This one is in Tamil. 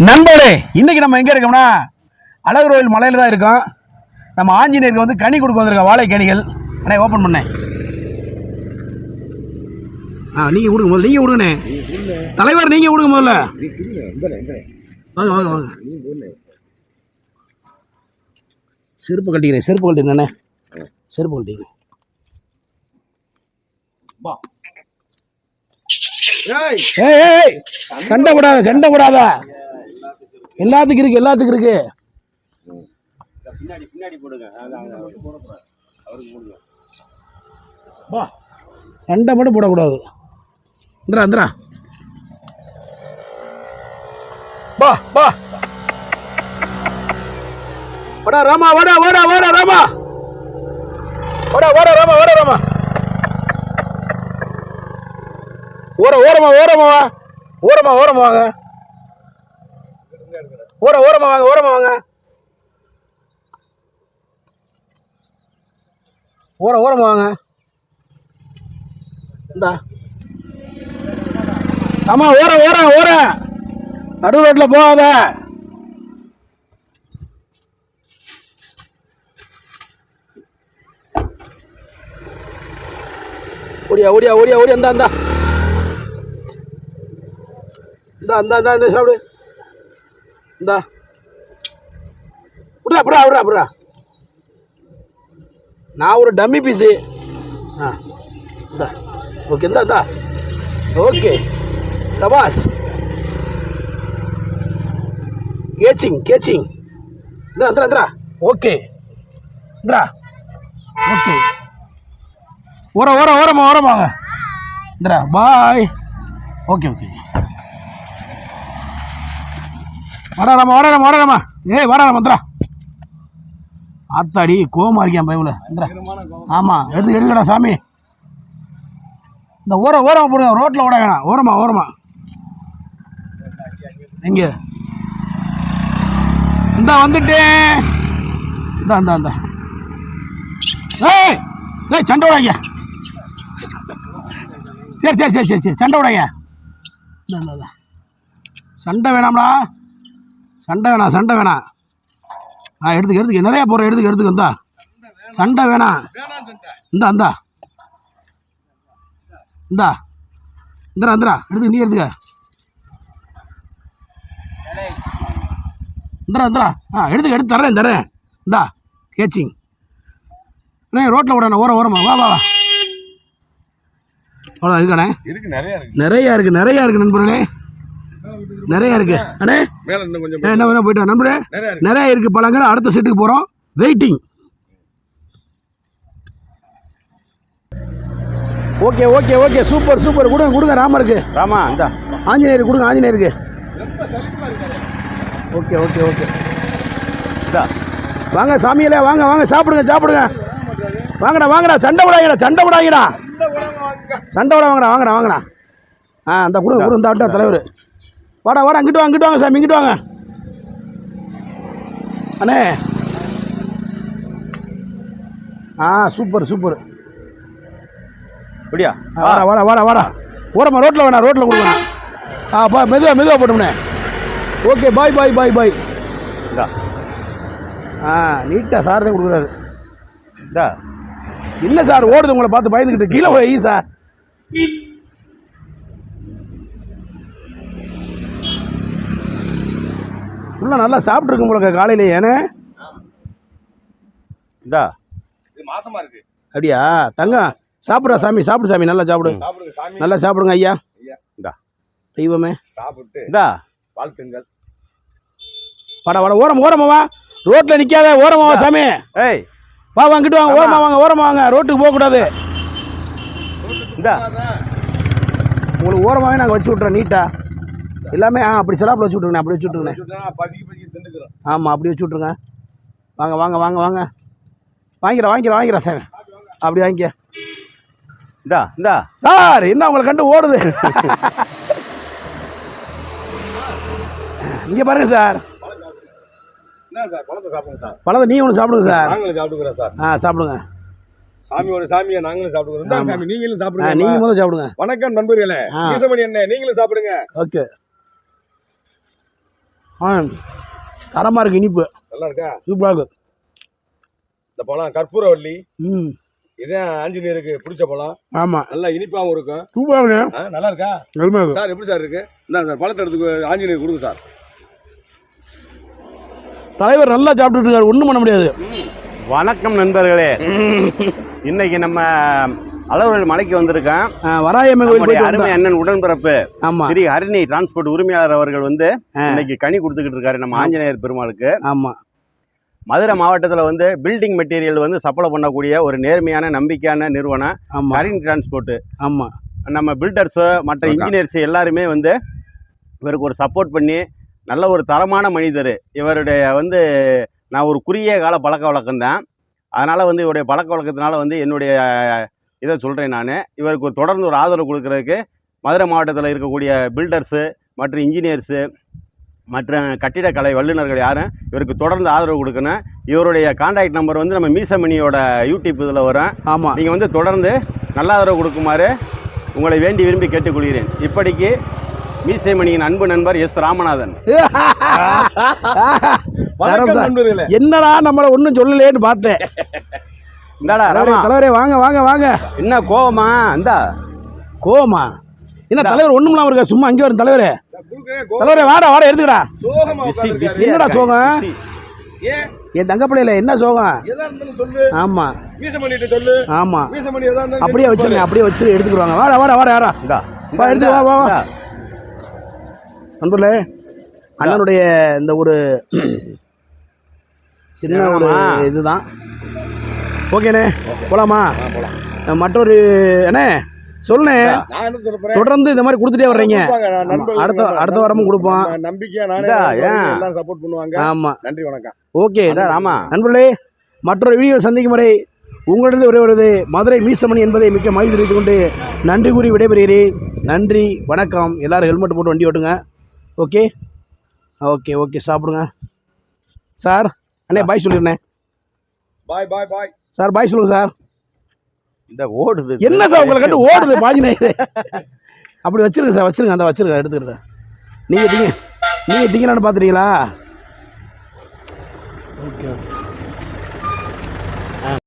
நண்பர்களே, இன்னைக்கு நம்ம எங்கே இருக்கோம்னா அழகர் கோயில் மலையில் தான் இருக்கோம். நம்ம ஆஞ்சநேயருக்கு வந்து கனி கொடுக்க வந்திருக்கோம், வாழை கனிகள். அண்ணே ஓப்பன் பண்ணேன். நீங்கள் கொடுங்க முதல்ல, நீங்கள் கொடுங்கண்ணே. தலைவர் நீங்கள் கொடுங்க முதல்ல. வாங்க வாங்க வாங்க. செருப்பு கட்டிக்கிறேன், செருப்பு கட்டினே, செருப்பு கட்டிக்கிறேன். சண்டை கூடாத, சண்டை கூடாத. எல்லாத்துக்கும் இருக்கு, எல்லாத்துக்கும் இருக்கு. சண்டை மட்டும் போடக்கூடாது. இந்திரா இந்திரா பா பா வாடா ராமா, வாடா வாடா வாடா ராமா, வாடா வாடா ராமா, வாடா ராமா. ஓரமா ஓரமா வா, ஓரமா ஓரமா வாங்க, ஓரமா வாங்க, ஓரமா வாங்க, ஓரமா வாங்க. இந்தா ஆமா, ஓர நடு ரோட்ல போகாத. ஓடியா ஓடியா ஓடியா ஓடியா. இந்தா இந்தா இந்தா இந்தா இந்தா இந்த சாப்பிடு. இந்தா விட்றா விட்றா விட்றா விட்றா. நான் ஒரு டம்மி பீஸு. இந்தா ஓகே, இந்தா இந்தா ஓகே, சபாஸ். கேச்சிங் இந்தா இந்தா இந்தா ஓகே, இந்தா ஓகே. ஓரமா வாங்க. இந்தா பாய். Okay okay. வாடாராமா. ஏய் வாடாராமா இந்தா. ஆத்தாடி கோவமா இருக்கியான் பயவுல. இந்தா ஆமா, எடுத்துக்கடா சாமி. இந்த ஓரமா போடுங்க, ரோட்டில் ஓட வேணாம். ஓரமா எங்க இந்தா வந்துட்டேன். இந்தா ஏய் சண்டை விடாங்க. சரி சண்டை விடாங்க. இந்த சண்டை வேணாம்டா, சண்டை வேணாம். எடுத்துக்க நிறையா போகிற, எடுத்துக்க. இந்தா சண்டை வேணாம். இந்தா எடுத்துக்க, நீ எடுத்துக்க. இந்தா எடுத்து தரேன். இந்தா கேச்சிங். ரோட்டில் விடண்ணா, ஓரமா வா. அவ்வளோ இருக்காண்ணே. நிறையா இருக்கு நண்பர்களே, நிறையா இருக்கு. அண்ணே என்ன வேணா போயிட்டு நண்பரே, நிறையா இருக்கு பழங்கள். அடுத்த செட்டுக்கு போகிறோம், வெயிட்டிங். Okay super. கொடுங்க ராமருக்கு. இந்த ஆஞ்சநேயருக்கு கொடுங்க, ஆஞ்சநேயருக்கு. ஓகே. வாங்க சாமியிலே, வாங்க சாப்பிடுங்க. வாங்கடா சண்டை விடாங்கடா. வாங்கடா. அந்த கொடுங்க இந்த தலைவர். வாடா இங்கிட்டு வாங்க சாமி, இங்கிட்டு வாங்க அண்ணே. சூப்பர். அப்படியா? வாடா. ஓரமா ரோட்டில் வேணா, ரோட்டில் கொடுக்கணும். மெதுவாக போட்டோம்ண்ணே. Okay bye. நீட்டாக சார் தான் கொடுக்குறாரு. இல்லை சார், ஓடுது உங்களை பார்த்து பயந்துக்கிட்டு. கீழே போய் சார். உள்ள நல்லா சாப்பிட்ருக்கு உங்களுக்கு காலையிலே. ஏன்னா மாசமா இருக்கு. அப்படியா தங்கம்? சாப்பிட்றா சாமி, சாப்பிடு சாமி, நல்லா சாப்பிடுங்க ஐயா. தெய்வமே சாப்பிட்டு வாழ்த்துங்கள். வாடா ஓரமா வா, ரோட்டில் நிற்காத, ஓரமா வா சாமி. வா வாங்கிட்டு வாங்க, ஓரமா வாங்க. ரோட்டுக்கு போகக்கூடாது. உங்களுக்கு ஓரமாகவே நாங்கள் வச்சு விட்றோம் நீட்டா எல்லாமே. அப்படி சிலாப்பில் வச்சு விட்ருங்க, அப்படி வச்சு விட்ருங்க. ஆமாம், அப்படி வச்சு விட்ருங்க. வாங்க. வாங்கிக்கிறேன் சார். அப்படி வாங்கிக்க. இந்தா சார், என்ன உங்களை கண்டு ஓடுது. இங்கே பாருங்க சார். பழத்தை நீ ஒன்று சாப்பிடுங்க சார். சாப்பிடுங்க. சாமியை நாங்களும் சாப்பிடுறோம். சாமி நீங்களும் சாப்பிடுங்க. நீங்க முதல்ல சாப்பிடுங்க. வணக்கம் நண்பர்களே, ஈசமணி அண்ணே, நீங்களும் சாப்பிடுங்க. ஓகே. தரமாக இருக்குது இனிப்பு. நல்லா இருக்கா? சூப்பராக இருக்குது. இந்த பழம் கற்பூரவள்ளி. ம். இதான் ஆஞ்சநேயருக்கு பிடிச்ச பழம். ஆமாம். நல்லா இனிப்பாகவும் இருக்கும். சூப்பராக நல்லா இருக்கா? சார் எப்படி சார் இருக்கு? இந்தாங்க சார், பழத்தை எடுத்து ஆஞ்சநேயர் கொடுங்க சார். தலைவர் நல்லா சாப்பிட்டுட்டு இருக்காரு, ஒன்றும் பண்ண முடியாது. வணக்கம் நண்பர்களே. இன்னைக்கு நம்ம அளவுகள் மலைக்கு வந்திருக்கேன். வராயம்மன் கோயில் அருமை அண்ணன் உடன்பிறப்பு ஆமா ஸ்ரீ ஹரிணி டிரான்ஸ்போர்ட் உரிமையாளர் அவர்கள் வந்து இன்னைக்கு கனி கொடுத்துக்கிட்டு இருக்காரு நம்ம ஆஞ்சநேயர் பெருமாளுக்கு. ஆமா. மதுரை மாவட்டத்தில் வந்து பில்டிங் மெட்டீரியல் வந்து சப்ளை பண்ணக்கூடிய ஒரு நேர்மையான நம்பிக்கையான நிறுவனம் ஹரிணி டிரான்ஸ்போர்ட். ஆமா. நம்ம பில்டர்ஸு மற்ற இன்ஜினியர்ஸ் எல்லாருமே வந்து இவருக்கு ஒரு சப்போர்ட் பண்ணி நல்ல ஒரு தரமான மனிதர். இவருடைய வந்து நான் ஒரு குறுகிய கால பழக்க வழக்கம் தான். அதனால் வந்து இவருடைய பழக்க வழக்கத்தினால வந்து என்னுடைய இதை சொல்கிறேன். நான் இவருக்கு ஒரு தொடர்ந்து ஒரு ஆதரவு கொடுக்கறதுக்கு மதுரை மாவட்டத்தில் இருக்கக்கூடிய பில்டர்ஸு மற்றும் இன்ஜினியர்ஸு மற்ற கட்டிடக்கலை வல்லுநர்கள் யாரும் இவருக்கு தொடர்ந்து ஆதரவு கொடுக்கணும். இவருடைய கான்டாக்ட் நம்பர் வந்து நம்ம மீசமணியோட யூடியூப் இதில் வரும். ஆமாம். நீங்கள் வந்து தொடர்ந்து நல்ல ஆதரவு கொடுக்குமாறு உங்களை வேண்டி விரும்பி கேட்டுக்கொள்கிறேன். இப்படிக்கு மீசைமணியின் அன்பு நண்பர் எஸ் ராமநாதன். என்னடா நம்மளை ஒன்றும் சொல்லலேன்னு பார்த்தேன். இந்தாடா தலைவரே, வாங்க வாங்க வாங்க. என்ன கோவமா? இந்தா கோவமா என்ன தலைவர்? ஒண்ணுமில்லாம இருக்கா, சும்மா அங்கே வரும் தலைவரே. தலைவரே வாடா வாடா, எடுத்துக்கடா. என்னடா சோகம்? என் தங்கப்பிள்ளையில என்ன சோகம்? ஆமா ஆமா, அப்படியே வச்சிருங்க, அப்படியே வச்சு எடுத்துக்கிடுவாங்க. வாடா வாடா வாடா யாரா எடுத்து வா வா. நண்பர்களே, அண்ணனுடைய இந்த ஒரு சின்ன ஒரு இதுதான். ஓகேண்ணே, போலாமா? மற்றொரு அண்ணே சொல்லுண்ணே, தொடர்ந்து இந்த மாதிரி கொடுத்துட்டே வர்றீங்க. அடுத்த வாரமும் கொடுப்போம். நம்பிக்கையா சப்போர்ட் பண்ணுவாங்க. ஆமா, நன்றி, வணக்கம். ஓகே ராமா. நண்பர்களே, மற்றொரு வீடியோ சந்திக்கும் வரை உங்களிடம் வருவது மதுரை மீசமணி என்பதை மிக்க மகிழ்ச்சி தெரிவித்துக் கொண்டு நன்றி கூறி விடைபெறுகிறேன். நன்றி, வணக்கம். எல்லாரும் ஹெல்மெட் போட்டு வண்டி ஓட்டுங்க. ஓகே ஓகே ஓகே, சாப்பிடுங்க சார். அண்ணே பாய் சொல்லிடுறேன். பாய் பாய் பாய் சார், பாய் சொல்லுங்க சார். இந்த ஓடுது என்ன சார் உங்களை கண்டு ஓடுது பாஜி நேரே? அப்படி வச்சிருங்க சார், வச்சிருங்க. அந்த வச்சிருங்க, எடுத்துக்கிறேன். நீங்கள் திங்கலான்னு பார்த்துட்டீங்களா?